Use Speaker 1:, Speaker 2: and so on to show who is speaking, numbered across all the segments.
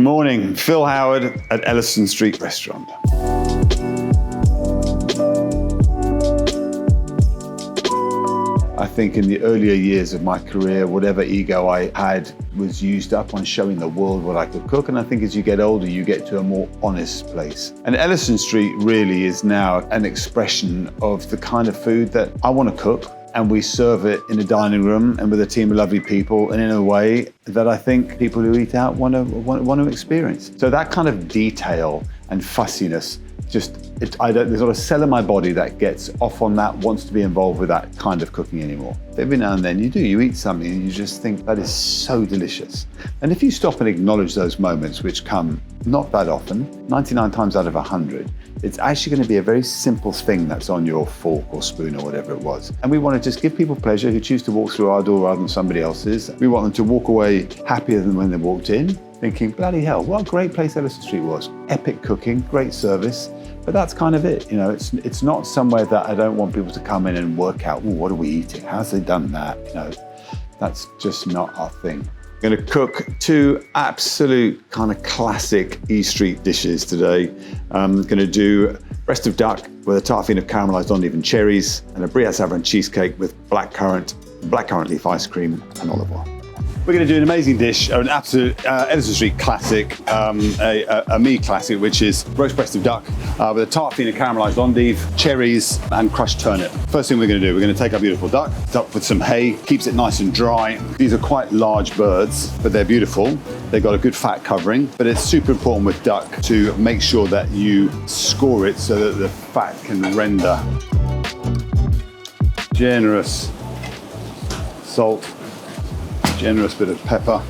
Speaker 1: Good morning, Phil Howard at Elystan Street restaurant. I think in the earlier years of my career, whatever ego I had was used up on showing the world what I could cook. And I think as you get older, you get to a more honest place. And Elystan Street really is now an expression of the kind of food that I want to cook. And we serve it in a dining room and with a team of lovely people and in a way that I think people who eat out want to experience. So that kind of detail and fussiness, there's not a cell in my body that gets off on that, wants to be involved with that kind of cooking anymore. Every now and then you eat something and you just think that is so delicious. And if you stop and acknowledge those moments, which come not that often, 99 times out of 100, it's actually going to be a very simple thing that's on your fork or spoon or whatever it was. And we want to just give people pleasure who choose to walk through our door rather than somebody else's. We want them to walk away happier than when they walked in, thinking, bloody hell, what a great place Elystan Street was. Epic cooking, great service. But that's kind of it. It's not somewhere that I don't want people to come in and work out, what are we eating? How's they done that? That's just not our thing. I'm going to cook two absolute kind of classic E Street dishes today. I'm going to do breast of duck with a tartine of caramelised endive and cherries, and a Briatte Savarin cheesecake with blackcurrant leaf ice cream and olive oil. We're going to do an amazing dish, an absolute Elystan Street classic, a me classic, which is roast breast of duck with a tartine of caramelised endive, cherries and crushed turnip. First thing we're going to do, we're going to take our beautiful duck, duck with some hay, keeps it nice and dry. These are quite large birds, but they're beautiful. They've got a good fat covering, but it's super important with duck to make sure that you score it so that the fat can render. Generous salt. Generous bit of pepper.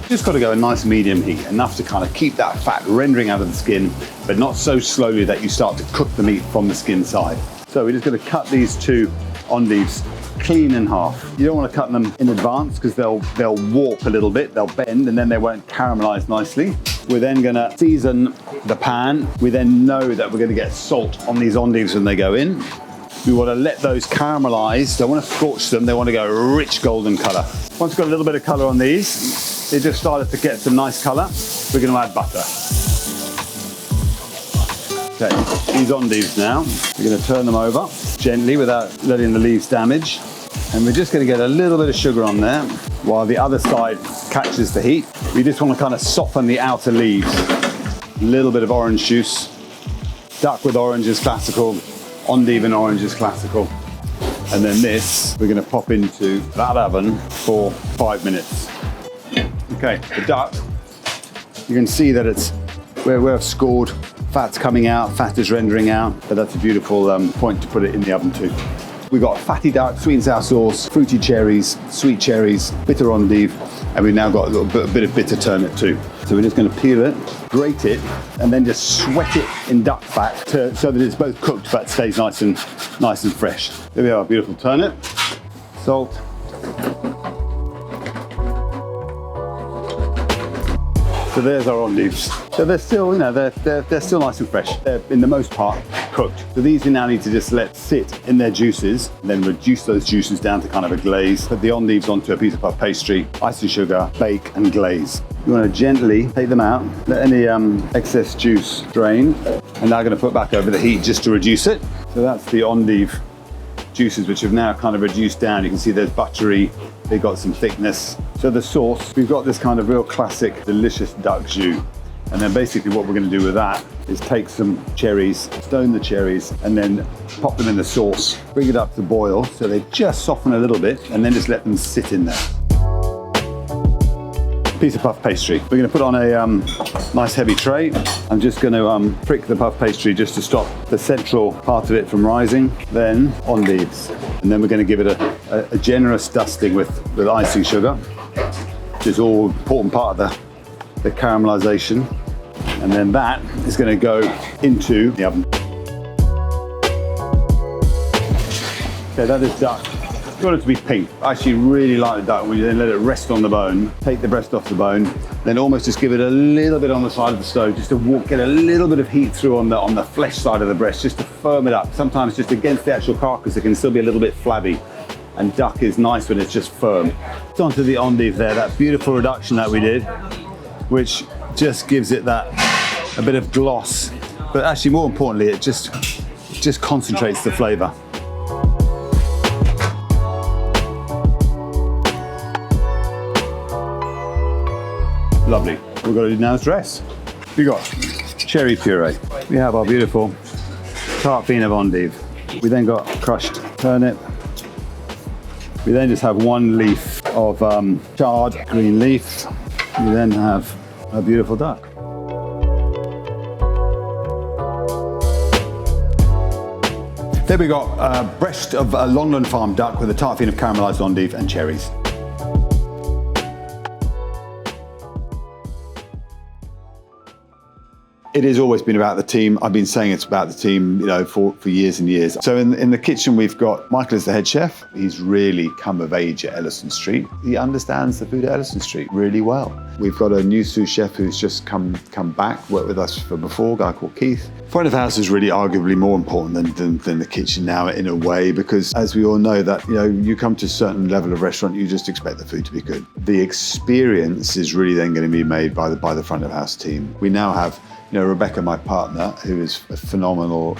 Speaker 1: Just got to go a nice medium heat, enough to kind of keep that fat rendering out of the skin, but not so slowly that you start to cook the meat from the skin side. So we're just going to cut these two endives clean in half. You don't want to cut them in advance because they'll warp a little bit, they'll bend, and then they won't caramelize nicely. We're then going to season the pan. We then know that we're going to get salt on these endives when they go in. We want to let those caramelize. Don't want to scorch them. They want to go a rich golden color. Once we've got a little bit of color on these, they just started to get some nice color. We're going to add butter. Okay, these endives now, we're going to turn them over gently without letting the leaves damage. And we're just going to get a little bit of sugar on there while the other side catches the heat. We just want to kind of soften the outer leaves. A little bit of orange juice. Duck with orange is classical. Endive and orange is classical. And then this, we're going to pop into that oven for 5 minutes. Okay, the duck, you can see that it's where we've scored, fat's coming out, fat is rendering out, but that's a beautiful point to put it in the oven too. We've got fatty duck, sweet and sour sauce, fruity cherries, sweet cherries, bitter endive, and we've now got a little bit of bitter turnip too. So we're just going to peel it, grate it, and then just sweat it in duck fat so that it's both cooked but stays nice and fresh. There we are, beautiful turnip, salt. So there's our endives. So they're still, they're still nice and fresh. They're in the most part cooked. So these we now need to just let sit in their juices, and then reduce those juices down to kind of a glaze. Put the endives onto a piece of puff pastry, ice and sugar, bake and glaze. You want to gently take them out, let any excess juice drain, and now I'm going to put back over the heat just to reduce it. So that's the endive juices, which have now kind of reduced down. You can see there's buttery, they've got some thickness. So the sauce, we've got this kind of real classic, delicious duck jus. And then basically what we're going to do with that is take some cherries, stone the cherries, and then pop them in the sauce, bring it up to boil so they just soften a little bit, and then just let them sit in there. Piece of puff pastry. We're going to put on a nice heavy tray. I'm just going to prick the puff pastry just to stop the central part of it from rising. Then endives. And then we're going to give it a generous dusting with icing sugar, which is all important part of the caramelization. And then that is going to go into the oven. Okay, that is duck. You want it to be pink. I actually really like the duck when you then let it rest on the bone, take the breast off the bone, then almost just give it a little bit on the side of the stove, just to get a little bit of heat through on the flesh side of the breast, just to firm it up. Sometimes just against the actual carcass, it can still be a little bit flabby. And duck is nice when it's just firm. It's onto the endive there, that beautiful reduction that we did, which just gives it that a bit of gloss, but actually more importantly, it just concentrates the flavour. Lovely. We've got to do now is dress. We got cherry puree. We have our beautiful tart fine of endive. We then got crushed turnip. We then just have one leaf of charred green leaf. We then have a beautiful duck. Then we got a breast of a Longland Farm duck with a tart fine of caramelised endive and cherries. It has always been about the team. I've been saying it's about the team, for years and years. So in the kitchen, we've got Michael as the head chef. He's really come of age at Elystan Street. He understands the food at Elystan Street really well. We've got a new sous chef who's just come back, worked with us from before, a guy called Keith. Front of house is really arguably more important than the kitchen now in a way, because as we all know that, you come to a certain level of restaurant, you just expect the food to be good. The experience is really then going to be made by the front of house team. We now have Rebecca, my partner, who is a phenomenal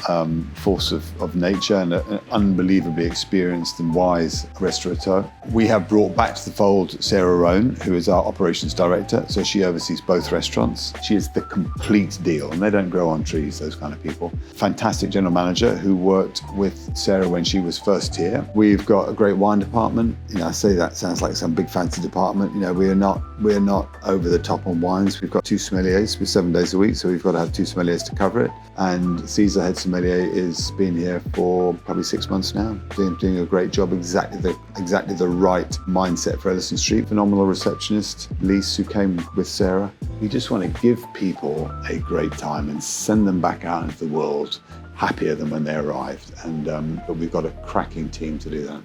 Speaker 1: force of nature and an unbelievably experienced and wise restaurateur. We have brought back to the fold Sarah Rhone, who is our operations director. So she oversees both restaurants. She is the complete deal, and they don't grow on trees, those kind of people. Fantastic general manager who worked with Sarah when she was first here. We've got a great wine department. I say that sounds like some big fancy department. We're not over the top on wines. We've got 2 sommeliers with 7 days a week, so we've got to have 2 sommeliers to cover it. And Caesar, head sommelier, is been here for probably 6 months now, doing a great job. Exactly the right mindset for Elystan Street. Phenomenal receptionist, Lise, who came with Sarah. We just want to give people a great time and send them back out into the world happier than when they arrived. And but we've got a cracking team to do that.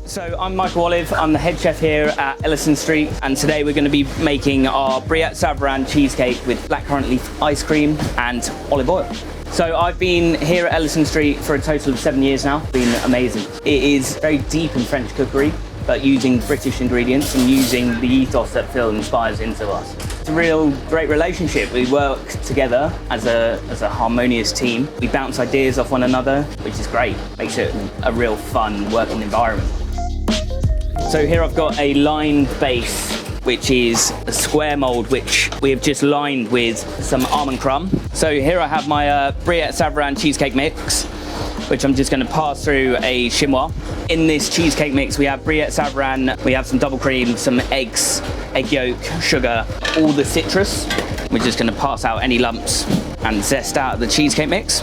Speaker 2: So I'm Michael Olive, I'm the head chef here at Elystan Street, and today we're going to be making our Briatte Savarin cheesecake with blackcurrant leaf ice cream and olive oil. So I've been here at Elystan Street for a total of 7 years now. It's been amazing. It is very deep in French cookery, but using British ingredients and using the ethos that Phil inspires into us. It's a real great relationship. We work together as a harmonious team. We bounce ideas off one another, which is great. Makes it a real fun working environment. So here I've got a lined base, which is a square mold, which we have just lined with some almond crumb. So here I have my Briatte Savarin cheesecake mix, which I'm just going to pass through a chinois. In this cheesecake mix, we have Briatte Savarin, we have some double cream, some eggs, egg yolk, sugar, all the citrus. We're just going to pass out any lumps and zest out of the cheesecake mix.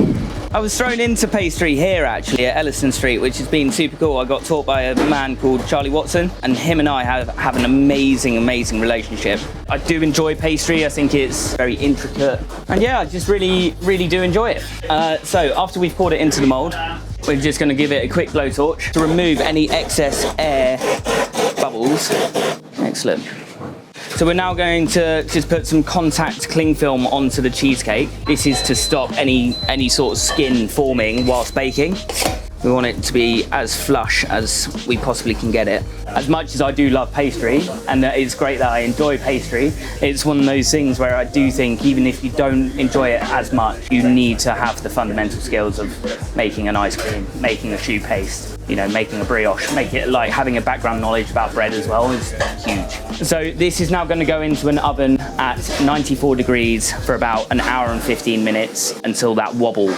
Speaker 2: I was thrown into pastry here actually at Elystan Street, which has been super cool. I got taught by a man called Charlie Watson, and him and I have an amazing relationship. I do enjoy pastry. I think it's very intricate, and yeah, I just really do enjoy it. So after we've poured it into the mold, we're just going to give it a quick blowtorch to remove any excess air bubbles. Excellent. So we're now going to just put some contact cling film onto the cheesecake. This is to stop any sort of skin forming whilst baking. We want it to be as flush as we possibly can get it. As much as I do love pastry, and it's great that I enjoy pastry, it's one of those things where I do think even if you don't enjoy it as much, you need to have the fundamental skills of making an ice cream, making a choux paste, making a brioche, make it like having a background knowledge about bread as well is huge. So this is now going to go into an oven at 94 degrees for about an hour and 15 minutes until that wobble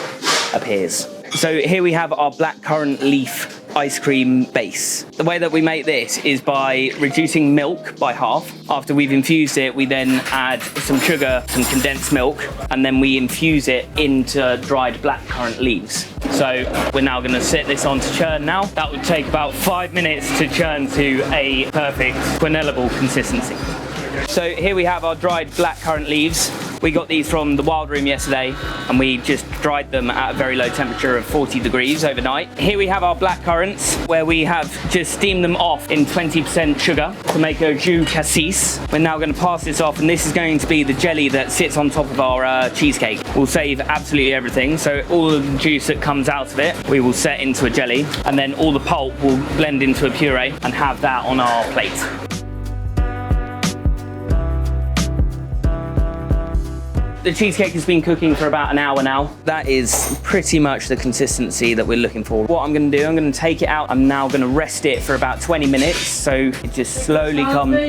Speaker 2: appears. So here we have our blackcurrant leaf ice cream base. The way that we make this is by reducing milk by half. After we've infused it, we then add some sugar, some condensed milk, and then we infuse it into dried blackcurrant leaves. So we're now going to set this on to churn now. That would take about 5 minutes to churn to a perfect quenellable consistency. So here we have our dried blackcurrant leaves. We got these from the Wild Room yesterday, and we just dried them at a very low temperature of 40 degrees overnight. Here we have our blackcurrants, where we have just steamed them off in 20% sugar to make a jus cassis. We're now going to pass this off, and this is going to be the jelly that sits on top of our cheesecake. We'll save absolutely everything, so all of the juice that comes out of it, we will set into a jelly, and then all the pulp will blend into a puree and have that on our plate. the cheesecake has been cooking for about an hour now. That is pretty much the consistency that we're looking for. What I'm gonna do, I'm gonna take it out. I'm now gonna rest it for about 20 minutes so it just slowly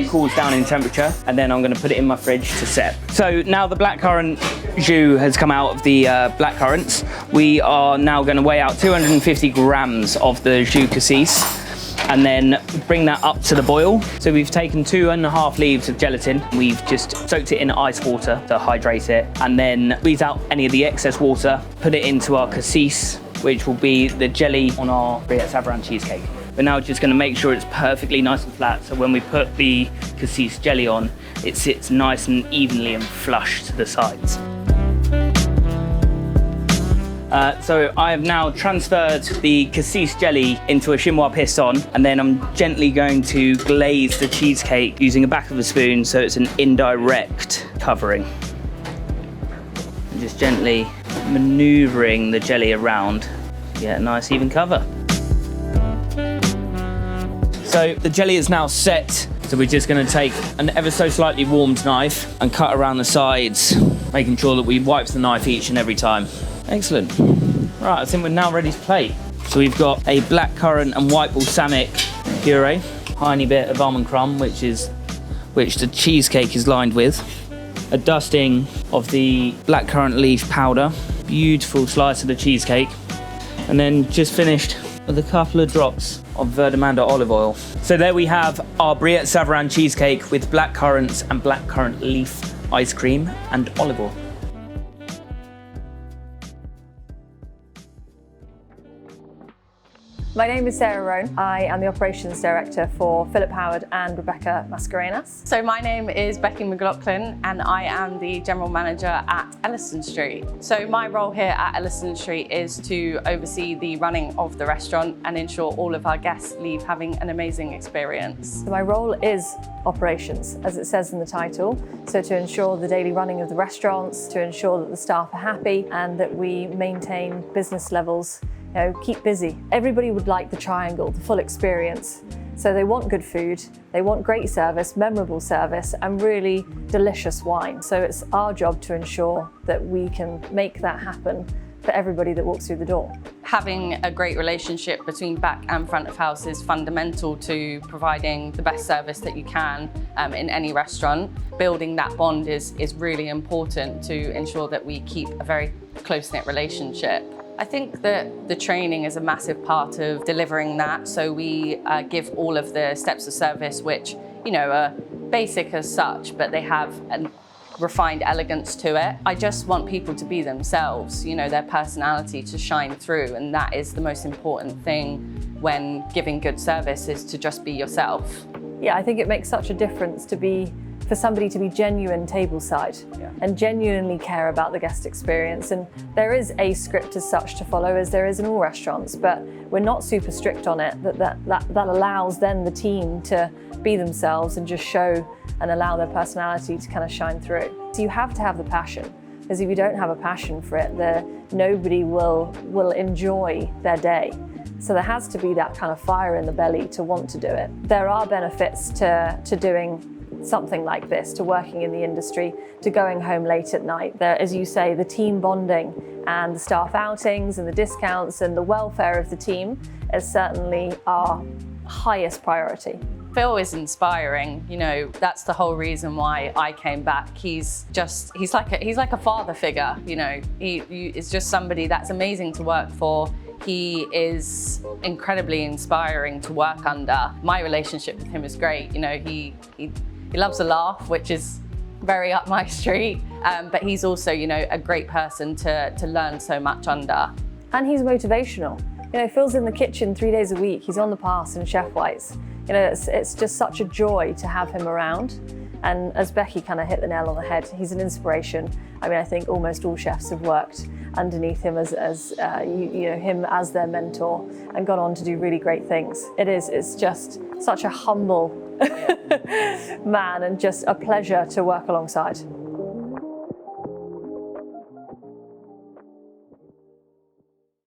Speaker 2: cools down in temperature, and then I'm gonna put it in my fridge to set. So now the blackcurrant jus has come out of the blackcurrants. We are now gonna weigh out 250 grams of the jus cassis, and then bring that up to the boil. So we've taken 2.5 leaves of gelatin. We've just soaked it in ice water to hydrate it, and then squeeze out any of the excess water, put it into our cassis, which will be the jelly on our Briatte Savarin cheesecake. We're now just gonna make sure it's perfectly nice and flat, so when we put the cassis jelly on, it sits nice and evenly and flush to the sides. So I have now transferred the cassis jelly into a chinois piston, and then I'm gently going to glaze the cheesecake using the back of a spoon so it's an indirect covering. And just gently maneuvering the jelly around to get a nice even cover. So the jelly is now set, so we're just going to take an ever so slightly warmed knife and cut around the sides, making sure that we wipe the knife each and every time. Excellent. Right, I think we're now ready to plate. So we've got a blackcurrant and white balsamic puree, tiny bit of almond crumb, which the cheesecake is lined with, a dusting of the blackcurrant leaf powder, beautiful slice of the cheesecake, and then just finished with a couple of drops of Verdamanda olive oil. So there we have our Briatte Savarin cheesecake with blackcurrants and blackcurrant leaf ice cream and olive oil.
Speaker 3: My name is Sarah Rhone. I am the Operations Director for Philip Howard and Rebecca Mascarenas.
Speaker 4: So my name is Becky McLaughlin and I am the General Manager at Elystan Street. So my role here at Elystan Street is to oversee the running of the restaurant and ensure all of our guests leave having an amazing experience.
Speaker 3: So my role is operations, as it says in the title. So to ensure the daily running of the restaurants, to ensure that the staff are happy and that we maintain business levels, keep busy. Everybody would like the triangle, the full experience. So they want good food, they want great service, memorable service, and really delicious wine. So it's our job to ensure that we can make that happen for everybody that walks through the door.
Speaker 4: Having a great relationship between back and front of house is fundamental to providing the best service that you can in any restaurant. Building that bond is really important to ensure that we keep a very close-knit relationship. I think that the training is a massive part of delivering that. So we give all of the steps of service, which, are basic as such, but they have a refined elegance to it. I just want people to be themselves, their personality to shine through. And that is the most important thing when giving good service, is to just be yourself.
Speaker 3: Yeah, I think it makes such a difference for somebody to be genuine tableside and genuinely care about the guest experience. And there is a script as such to follow, as there is in all restaurants, but we're not super strict on it. That allows then the team to be themselves and just show and allow their personality to kind of shine through. So you have to have the passion, because if you don't have a passion for it, nobody will enjoy their day. So there has to be that kind of fire in the belly to want to do it. There are benefits to doing something like this, to working in the industry, to going home late at night. There, as you say, the team bonding and the staff outings and the discounts and the welfare of the team is certainly our highest priority.
Speaker 4: Phil is inspiring, that's the whole reason why I came back. He's like a father figure, he is just somebody that's amazing to work for. He is incredibly inspiring to work under. My relationship with him is great. He loves a laugh, which is very up my street, but he's also, a great person to learn so much under.
Speaker 3: And he's motivational. Phil's in the kitchen 3 days a week. He's on the pass in Chef Whites. It's just such a joy to have him around. And as Becky kind of hit the nail on the head, he's an inspiration. I think almost all chefs have worked underneath him as him as their mentor and gone on to do really great things. It's just such a humble man and just a pleasure to work alongside.